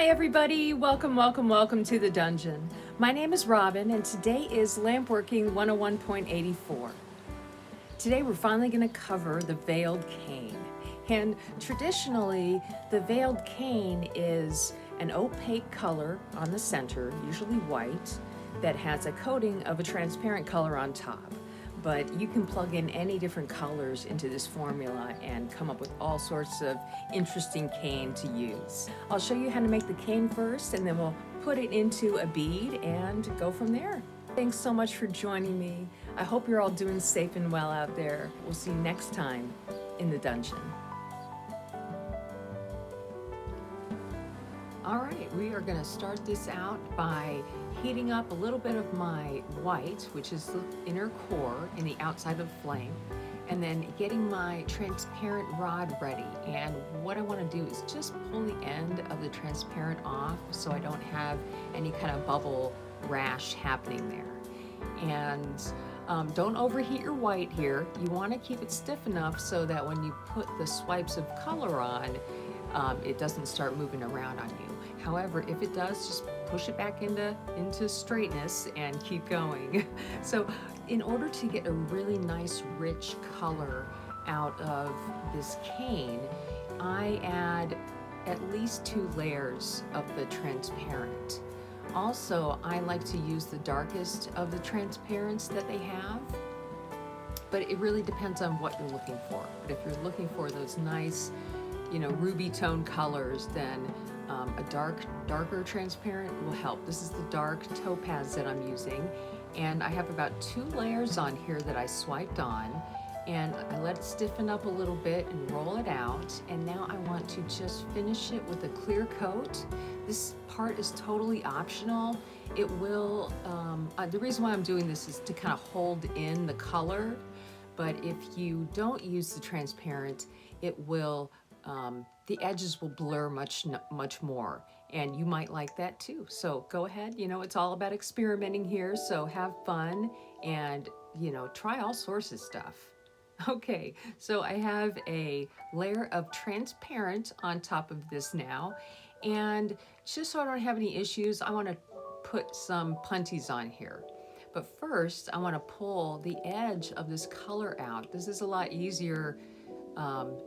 everybody, welcome to the dungeon. My name is Robin and today is Lampworking 101.84. Today we're finally going to cover the veiled cane. And traditionally, the veiled cane is an opaque color on the center, usually white, that has a coating of a transparent color on top. But you can plug in any different colors into this formula and come up with all sorts of interesting cane to use. I'll show you how to make the cane first, and then we'll put it into a bead and go from there. Thanks so much for joining me. I hope you're all doing safe and well out there. We'll see you next time in the dungeon. All right, we are going to start this out by heating up a little bit of my white, which is the inner core in the outside of the flame, and then getting my transparent rod ready. And what I want to do is just pull the end of the transparent off so I don't have any kind of bubble rash happening there. And don't overheat your white here. You want to keep it stiff enough so that when you put the swipes of color on, it doesn't start moving around on you. However, if it does, just push it back into straightness and keep going. So in order to get a really nice rich color out of this cane, I add at least 2 layers of the transparent. Also, I like to use the darkest of the transparents that they have, but it really depends on what you're looking for. But if you're looking for those nice, ruby tone colors, then a darker transparent will help. This is the dark topaz that I'm using, and I have about 2 layers on here that I swiped on, and I let it stiffen up a little bit and roll it out. And now I want to just finish it with a clear coat. This part is totally optional. It will, the reason why I'm doing this is to kind of hold in the color, but if you don't use the transparent, it will the edges will blur much more, and you might like that too. So go ahead, it's all about experimenting here, so have fun and try all sorts of stuff. Okay, so I have a layer of transparent on top of this now, and just so I don't have any issues, I want to put some punties on here. But first, I want to pull the edge of this color out. This is a lot easier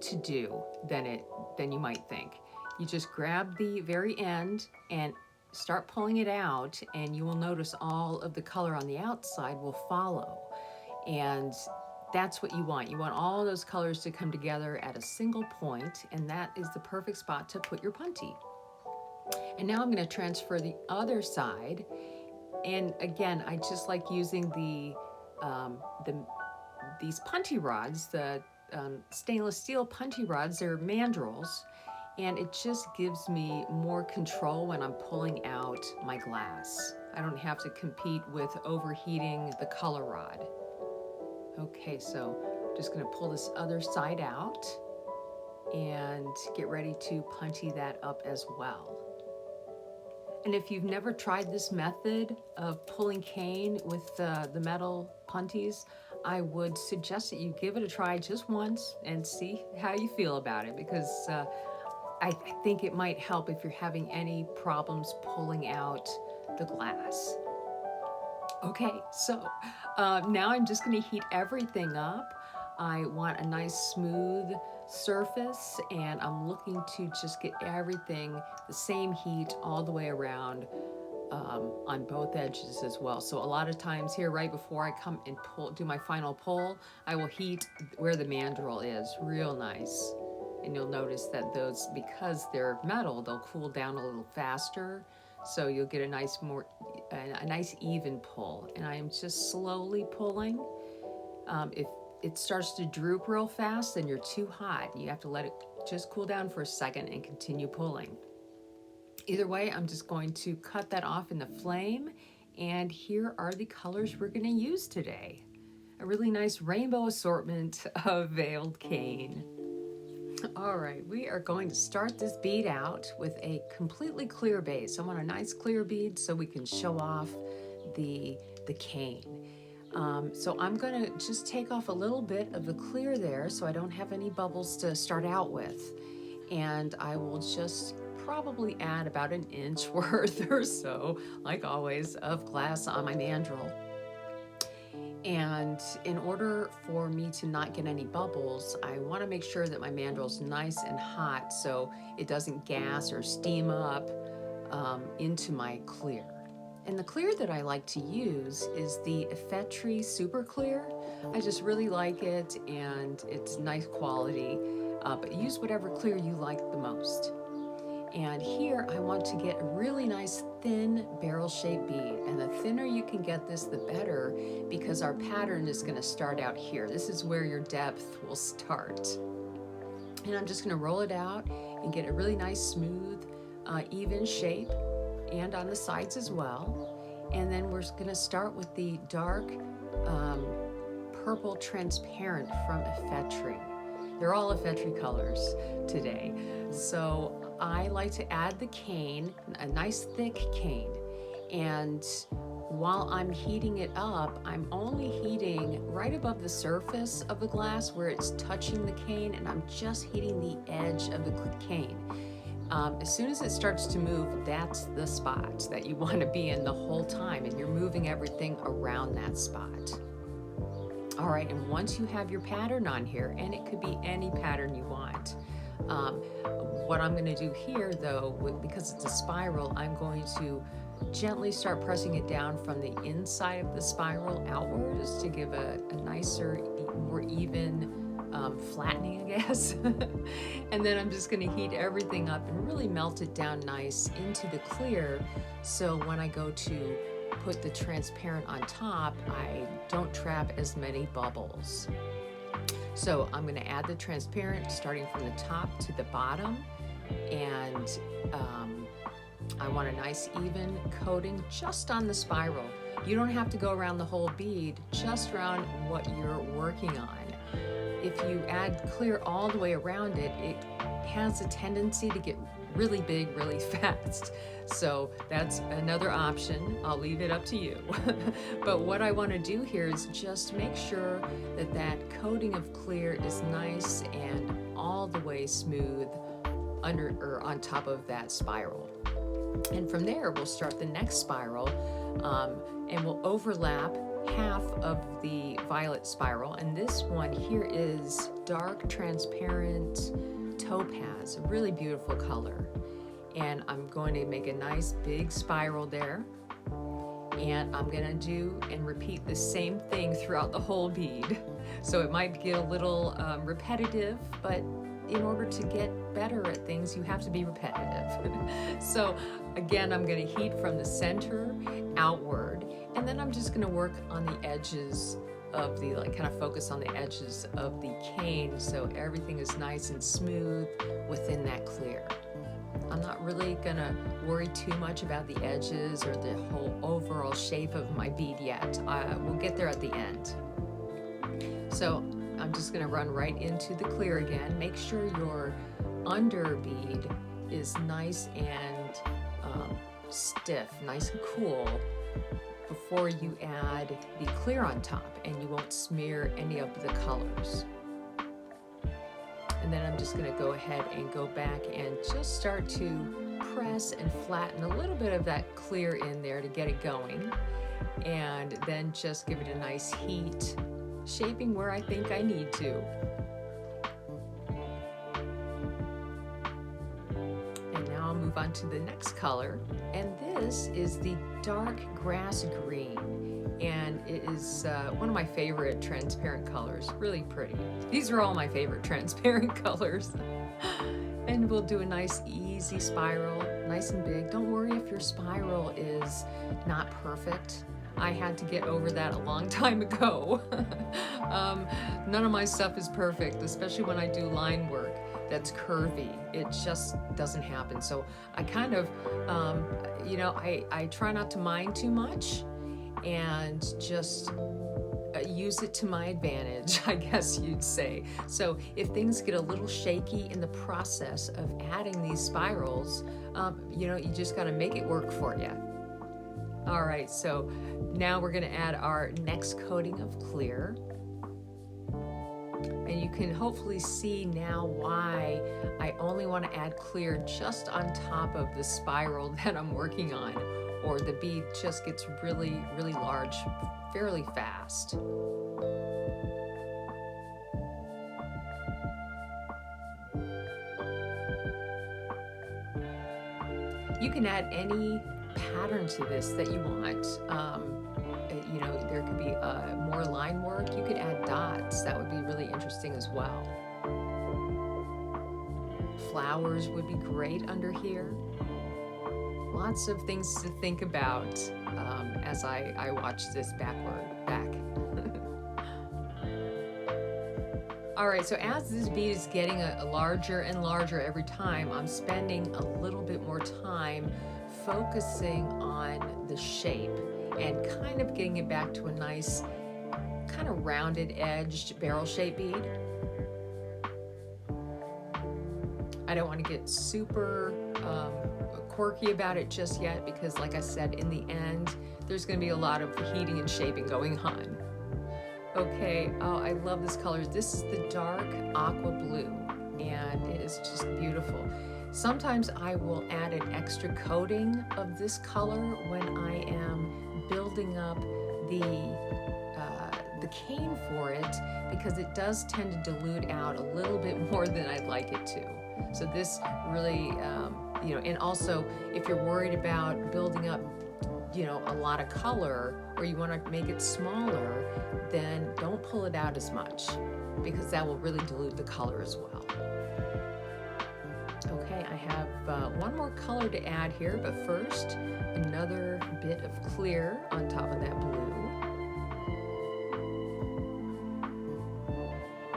to do than you might think. You just grab the very end and start pulling it out, and you will notice all of the color on the outside will follow. And that's what you want. You want all those colors to come together at a single point, and that is the perfect spot to put your punty. And now I'm going to transfer the other side. And again, I just like using these punty rods, the stainless steel punty rods. They're mandrels, and it just gives me more control when I'm pulling out my glass. I don't have to compete with overheating the color rod. Okay, so I'm just going to pull this other side out and get ready to punty that up as well. And if you've never tried this method of pulling cane with the metal punties, I would suggest that you give it a try just once and see how you feel about it, because I think it might help if you're having any problems pulling out the glass. Okay, so now I'm just going to heat everything up. I want a nice smooth surface, and I'm looking to just get everything the same heat all the way around on both edges as well. So a lot of times here, right before I come and do my final pull, I will heat where the mandrel is real nice. And you'll notice that those, because they're metal, they'll cool down a little faster. So you'll get a nice even pull. And I am just slowly pulling. If it starts to droop real fast, then you're too hot. You have to let it just cool down for a second and continue pulling. Either way, I'm just going to cut that off in the flame, and here are the colors we're going to use today. A really nice rainbow assortment of veiled cane. All right, we are going to start this bead out with a completely clear base. I want a nice clear bead so we can show off the cane. So I'm going to just take off a little bit of the clear there so I don't have any bubbles to start out with. And I will just probably add about an inch worth or so, like always, of glass on my mandrel. And in order for me to not get any bubbles, I want to make sure that my mandrel's nice and hot so it doesn't gas or steam up into my clear. And the clear that I like to use is the Effetri Super Clear. I just really like it, and it's nice quality, but use whatever clear you like the most. And here I want to get a really nice thin barrel-shaped bead, and the thinner you can get this, the better, because our pattern is going to start out here. This is where your depth will start. And I'm just going to roll it out and get a really nice smooth even shape, and on the sides as well. And then we're going to start with the dark purple transparent from Effetri. They're all Effetri colors today. So I like to add the cane, a nice thick cane. And while I'm heating it up, I'm only heating right above the surface of the glass where it's touching the cane, and I'm just heating the edge of the cane. As soon as it starts to move, that's the spot that you want to be in the whole time, and you're moving everything around that spot. All right, and once you have your pattern on here, and it could be any pattern you want, what I'm going to do here, though, because it's a spiral, I'm going to gently start pressing it down from the inside of the spiral outwards to give a nicer, more even flattening, I guess. And then I'm just going to heat everything up and really melt it down nice into the clear, so when I go to put the transparent on top, I don't trap as many bubbles. So I'm going to add the transparent starting from the top to the bottom, and I want a nice even coating just on the spiral. You don't have to go around the whole bead, just around what you're working on. If you add clear all the way around it, it has a tendency to get really big really fast. So that's another option. I'll leave it up to you. But what I want to do here is just make sure that that coating of clear is nice and all the way smooth under or on top of that spiral. And from there, we'll start the next spiral, and we'll overlap half of the violet spiral. And this one here is dark transparent topaz, a really beautiful color. And I'm going to make a nice big spiral there. And I'm going to do and repeat the same thing throughout the whole bead. So it might get a little repetitive, but in order to get better at things, you have to be repetitive. So again, I'm going to heat from the center outward, and then I'm just going to work on the edges of the, kind of focus on the edges of the cane so everything is nice and smooth within that clear. I'm not really going to worry too much about the edges or the whole overall shape of my bead yet. We'll get there at the end. So I'm just going to run right into the clear again. Make sure your under bead is nice and stiff, nice and cool before you add the clear on top, and you won't smear any of the colors. And then I'm just going to go ahead and go back and just start to press and flatten a little bit of that clear in there to get it going, and then just give it a nice heat, shaping where I think I need to. And now I'll move on to the next color, and this is the dark grass green, and it is one of my favorite transparent colors. Really pretty. These are all my favorite transparent colors. And we'll do a nice easy spiral, nice and big. Don't worry if your spiral is not perfect. I had to get over that a long time ago. None of my stuff is perfect, especially when I do line work that's curvy. It just doesn't happen. So I kind of, I try not to mind too much and just use it to my advantage, I guess you'd say. So if things get a little shaky in the process of adding these spirals, you just got to make it work for you. All right, so now we're going to add our next coating of clear. And you can hopefully see now why I only want to add clear just on top of the spiral that I'm working on, or the bead just gets really, really large fairly fast. You can add any pattern to this that you want. You know, there could be more line work. You could add dots. That would be really interesting as well. Flowers would be great under here. Lots of things to think about as I watch this back. All right, so as this bead is getting larger and larger every time, I'm spending a little bit more time focusing on the shape and kind of getting it back to a nice kind of rounded edged barrel shaped bead. I don't want to get super quirky about it just yet because, like I said, in the end, there's going to be a lot of heating and shaping going on. Okay, oh, I love this color. This is the dark aqua blue, and it is just beautiful. Sometimes I will add an extra coating of this color when I am building up the cane for it, because it does tend to dilute out a little bit more than I'd like it to. So this really, you know, and also if you're worried about building up, you know, a lot of color, or you want to make it smaller, then don't pull it out as much, because that will really dilute the color as well. Okay, I have one more color to add here, but first, another bit of clear on top of that blue.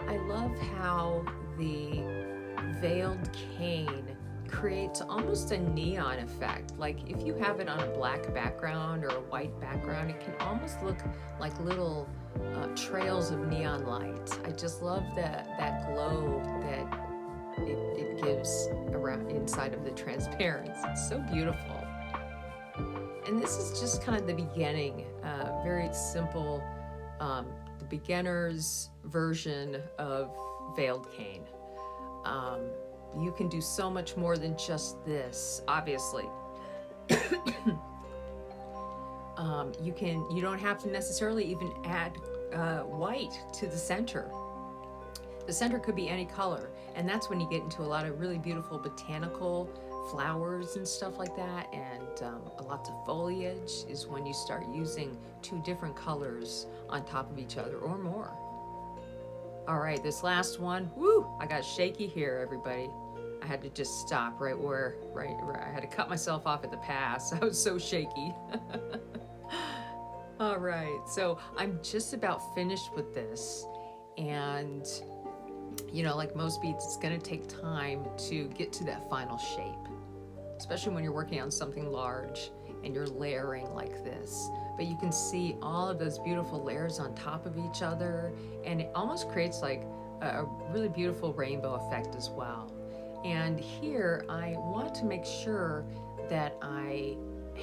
I love how the veiled cane creates almost a neon effect. Like if you have it on a black background or a white background, it can almost look like little trails of neon light. I just love that glow that it gives around inside of the transparency. It's so beautiful. And this is just kind of the beginning, very simple, the beginner's version of veiled cane. You can do so much more than just this, obviously. You don't have to necessarily even add white to the center. The center could be any color, and that's when you get into a lot of really beautiful botanical flowers and stuff like that, and lots of foliage is when you start using two different colors on top of each other or more. All right, this last one, woo, I got shaky here, everybody. I had to just stop right where I had to cut myself off at the pass. I was so shaky. All right, so I'm just about finished with this, and you know, like most beads, it's gonna take time to get to that final shape, especially when you're working on something large and you're layering like this. But you can see all of those beautiful layers on top of each other, and it almost creates like a really beautiful rainbow effect as well. And here I want to make sure that I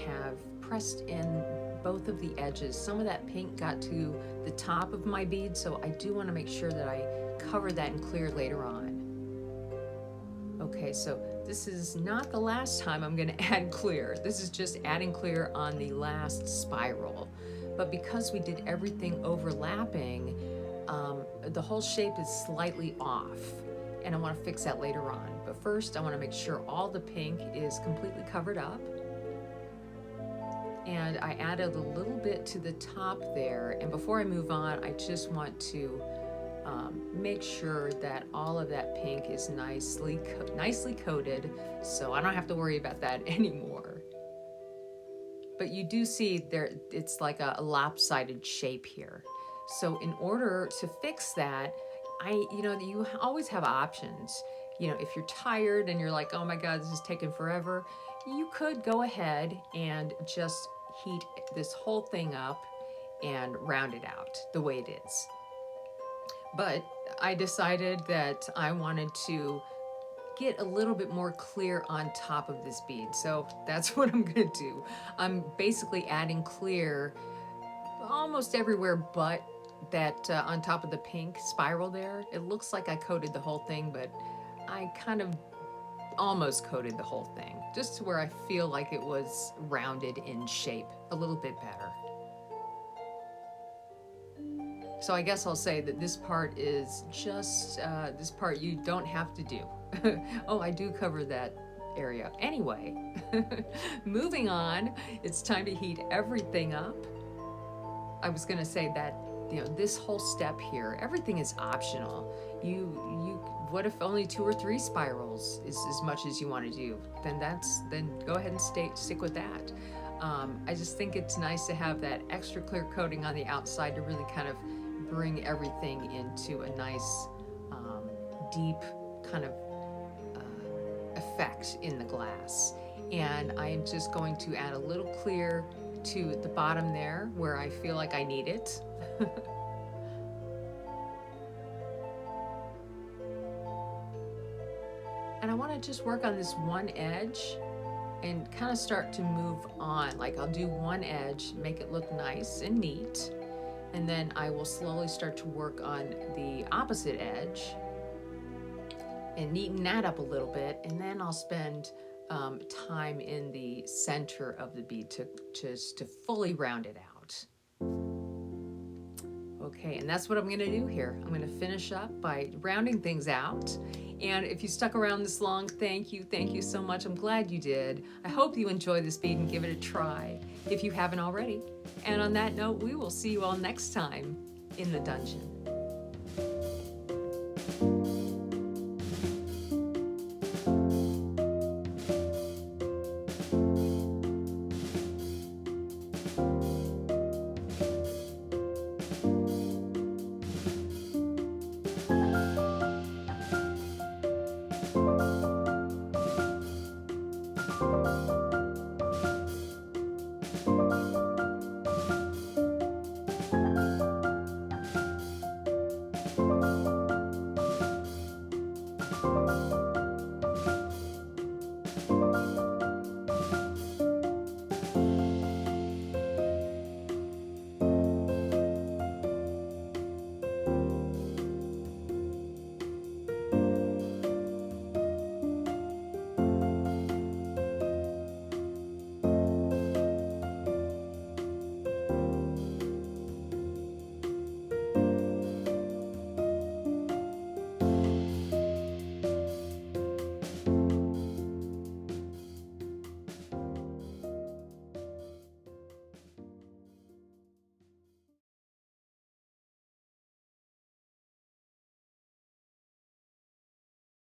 have pressed in both of the edges. Some of that pink got to the top of my bead, so I do want to make sure that I cover that in clear later on. Okay, so this is not the last time I'm going to add clear. This is just adding clear on the last spiral. But because we did everything overlapping, the whole shape is slightly off, and I want to fix that later on. But first, I want to make sure all the pink is completely covered up. And I added a little bit to the top there. And before I move on, I just want to make sure that all of that pink is nicely coated, so I don't have to worry about that anymore. But you do see there, it's like a lopsided shape here. So in order to fix that, you always have options. You know, if you're tired and you're like, oh my God, this is taking forever, you could go ahead and just heat this whole thing up and round it out the way it is. But I decided that I wanted to get a little bit more clear on top of this bead. So that's what I'm gonna do. I'm basically adding clear almost everywhere but that on top of the pink spiral there, it looks like I coated the whole thing, but I kind of almost coated the whole thing, just to where I feel like it was rounded in shape a little bit better. So I guess I'll say that this part is just, this part you don't have to do. Oh, I do cover that area. Anyway, moving on, it's time to heat everything up. I was gonna say that, this whole step here, everything is optional. What if only 2 or 3 spirals is as much as you want to do? Then go ahead and stick with that. I just think it's nice to have that extra clear coating on the outside to really kind of bring everything into a nice, deep kind of effect in the glass. And I am just going to add a little clear to the bottom there where I feel like I need it. And I want to just work on this one edge and kind of start to move on. Like I'll do one edge, make it look nice and neat, and then I will slowly start to work on the opposite edge and neaten that up a little bit, and then I'll spend time in the center of the bead to fully round it out. Okay, and that's what I'm going to do here. I'm going to finish up by rounding things out. And if you stuck around this long, thank you so much. I'm glad you did. I hope you enjoy this bead and give it a try if you haven't already. And on that note, we will see you all next time in the dungeon.